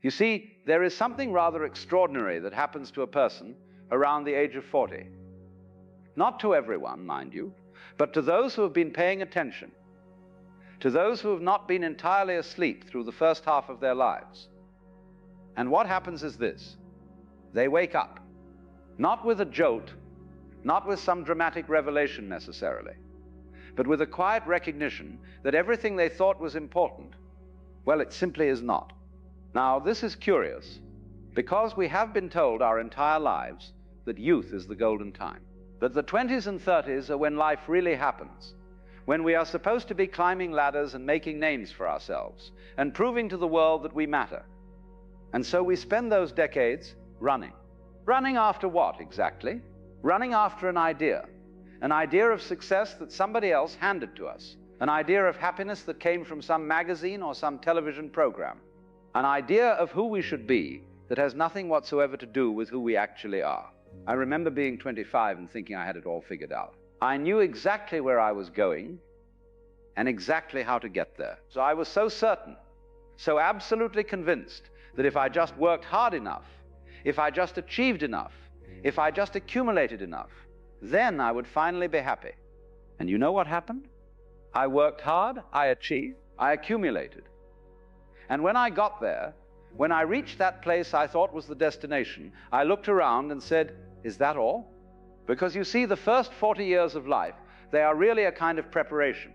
You see, there is something rather extraordinary that happens to a person around the age of 40. Not to everyone, mind you, but to those who have been paying attention, to those who have not been entirely asleep through the first half of their lives. And what happens is this: they wake up, not with a jolt, not with some dramatic revelation necessarily, but with a quiet recognition that everything they thought was important, well, it simply is not. Now, this is curious, because we have been told our entire lives that youth is the golden time, that the 20s and 30s are when life really happens, when we are supposed to be climbing ladders and making names for ourselves and proving to the world that we matter. And so we spend those decades running. Running after what exactly? Running after an idea of success that somebody else handed to us, an idea of happiness that came from some magazine or some television program, an idea of who we should be that has nothing whatsoever to do with who we actually are. I remember being 25 and thinking I had it all figured out. I knew exactly where I was going and exactly how to get there. So I was so certain, so absolutely convinced that if I just worked hard enough, if I just achieved enough, if I just accumulated enough, then I would finally be happy. And you know what happened? I worked hard, I achieved, I accumulated. And when I got there, when I reached that place I thought was the destination, I looked around and said, is that all? Because you see, the first 40 years of life, they are really a kind of preparation.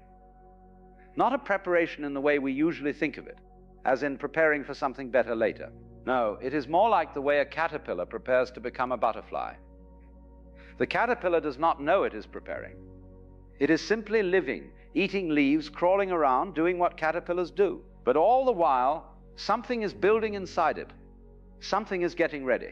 Not a preparation in the way we usually think of it, as in preparing for something better later. No, it is more like the way a caterpillar prepares to become a butterfly. The caterpillar does not know it is preparing. It is simply living, eating leaves, crawling around, doing what caterpillars do. But all the while, something is building inside it. Something is getting ready.